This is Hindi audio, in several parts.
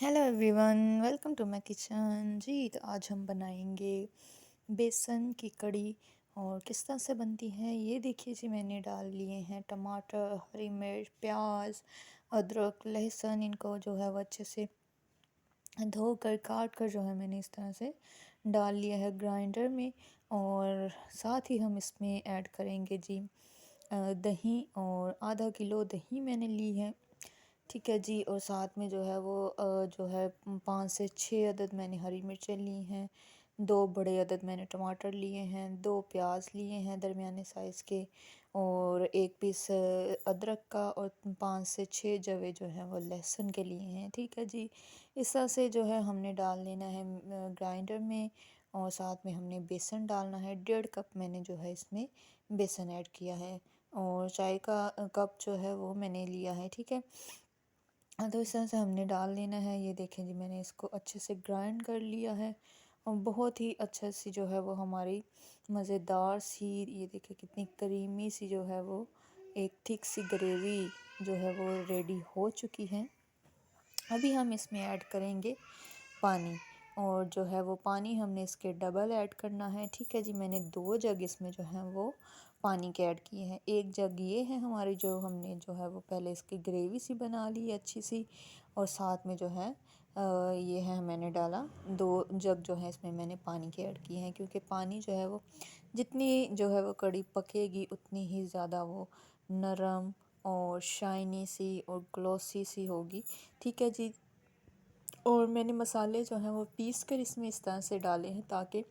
Hello everyone, welcome to my kitchen. जी, तो आज हम बनाएंगे बेसन की कड़ी। और किस तरह से बनती है ये देखिए जी। मैंने डाल लिए हैं टमाटर, हरी मिर्च, प्याज, अदरक, लहसुन। इनको जो है वो अच्छे से धोकर काट कर जो है मैंने इस तरह से डाल लिया है ग्राइंडर में। और साथ ही हम इसमें ऐड करेंगे जी दही। और आधा किलो दही मैंने ली है, ठीक है जी। और साथ में जो है वो जो है 5 से 6 अदद मैंने हरी मिर्चें ली हैं, 2 बड़े अदद मैंने टमाटर लिए हैं, 2 प्याज लिए हैं दरमियाने साइज़ के, और 1 पीस अदरक का, और 5 से 6 जवे जो है वो लहसुन के लिए हैं, ठीक है जी। इस तरह से जो है हमने डाल लेना है ग्राइंडर में। और साथ में हमने बेसन डालना है, 1.5 कप मैंने जो है इसमें बेसन ऐड किया है। और चाय का कप जो है वो मैंने लिया है, ठीक है। तो इस तरह से हमने डाल लेना है। ये देखें जी, मैंने इसको अच्छे से ग्राइंड कर लिया है। और बहुत ही अच्छा सी जो है वो हमारी मज़ेदार सी, ये देखें कितनी क्रीमी सी जो है वो एक थिक सी ग्रेवी जो है वो रेडी हो चुकी है। अभी हम इसमें ऐड करेंगे पानी। और जो है वो पानी हमने इसके डबल ऐड करना है, ठीक है जी। मैंने 2 जग इसमें जो है वो पानी के ऐड किए हैं। 1 जग ये है हमारी, जो हमने जो है वो पहले इसकी ग्रेवी सी बना ली अच्छी सी। और साथ में जो है ये है मैंने डाला 2 जग जो है इसमें मैंने पानी के ऐड किए हैं। क्योंकि पानी जो है वो जितनी जो है वो कड़ी पकेगी उतनी ही ज़्यादा वो नरम और शाइनी सी और ग्लॉसी सी होगी, ठीक है जी। और मैंने मसाले जो हैं वो पीस कर इसमें इस तरह से डाले हैं, ताकि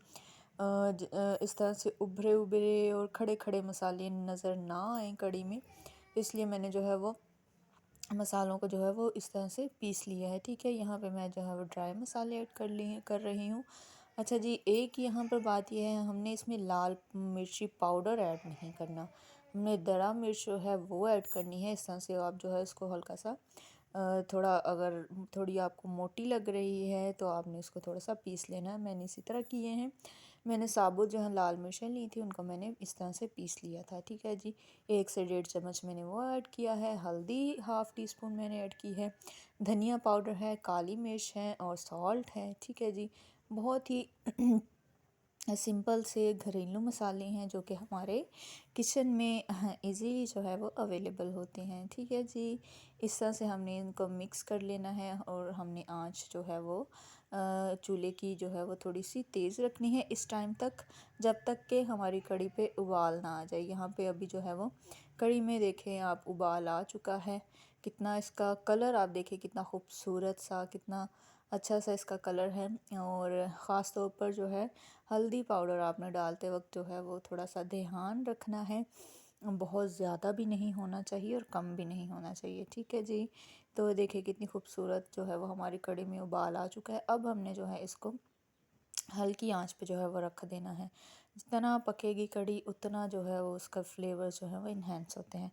इस तरह से उभरे उभरे और खड़े खड़े मसाले नज़र ना आए कड़ी में। इसलिए मैंने जो है वो मसालों को जो है वो इस तरह से पीस लिया है, ठीक है। यहाँ पे मैं जो है वो ड्राई मसाले ऐड कर रही हूँ। अच्छा जी, एक यहाँ पर बात यह है, हमने इसमें लाल मिर्ची पाउडर ऐड नहीं करना। हमने दरा मिर्च जो है वो ऐड करनी है। इस तरह से आप जो है इसको हल्का सा थोड़ा, अगर थोड़ी आपको मोटी लग रही है तो आपने इसको थोड़ा सा पीस लेना है। मैंने इसी तरह किए हैं। मैंने साबुत जो है लाल मिर्चें ली थी, उनको मैंने इस तरह से पीस लिया था, ठीक है जी। 1 से 1.5 चम्मच मैंने वो ऐड किया है। हल्दी हाफ़ टी स्पून मैंने ऐड की है। धनिया पाउडर है, काली मिर्च है और सॉल्ट है, ठीक है जी। बहुत ही सिंपल से घरेलू मसाले हैं जो कि हमारे किचन में इजीली जो है वो अवेलेबल होते हैं, ठीक है जी। इस तरह से हमने इनको मिक्स कर लेना है। और हमने आंच जो है वो चूल्हे की जो है वो थोड़ी सी तेज़ रखनी है इस टाइम तक, जब तक कि हमारी कड़ी पे उबाल ना आ जाए। यहाँ पे अभी जो है वो कड़ी में देखें आप उबाल आ चुका है। कितना इसका कलर आप देखें, कितना खूबसूरत सा, कितना अच्छा सा इसका कलर है। और ख़ास तौर पर जो है हल्दी पाउडर आपने डालते वक्त जो है वो थोड़ा सा ध्यान रखना है। बहुत ज़्यादा भी नहीं होना चाहिए और कम भी नहीं होना चाहिए, ठीक है जी। तो देखिए कितनी खूबसूरत जो है वो हमारी कड़ी में उबाल आ चुका है। अब हमने जो है इसको हल्की आंच पे जो है वो रख देना है। जितना पकेगी कड़ी उतना जो है वो उसका फ्लेवर जो है वो इन्हेंस होते हैं।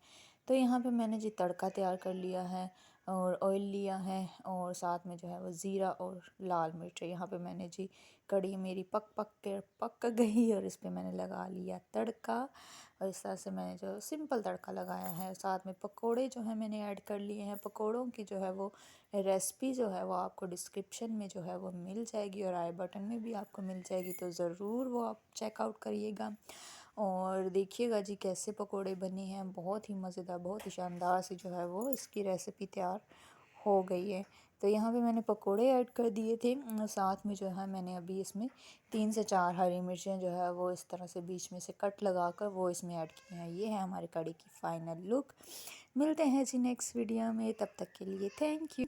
तो यहाँ पे मैंने जी तड़का तैयार कर लिया है, और ऑयल लिया है, और साथ में जो है वो ज़ीरा और लाल मिर्च। यहाँ पे मैंने जी कड़ी मेरी पक गई, और इस पे मैंने लगा लिया तड़का। और इस तरह से मैंने जो सिंपल तड़का लगाया है। साथ में पकोड़े जो है मैंने ऐड कर लिए हैं। पकोड़ों की जो है वो रेसिपी जो है वो आपको डिस्क्रिप्शन में जो है वो मिल जाएगी, और आई बटन में भी आपको मिल जाएगी, तो ज़रूर वो आप चेकआउट करिएगा। और देखिएगा जी कैसे पकोड़े बने हैं। बहुत ही मज़ेदार, बहुत ही शानदार सी जो है वो इसकी रेसिपी तैयार हो गई है। तो यहाँ पे मैंने पकोड़े ऐड कर दिए थे। साथ में जो है मैंने अभी इसमें 3 से 4 हरी मिर्चें जो है वो इस तरह से बीच में से कट लगा कर वो इसमें ऐड की हैं। ये है हमारी कड़ी की फ़ाइनल लुक। मिलते हैं जी नेक्स्ट वीडियो में, तब तक के लिए थैंक यू।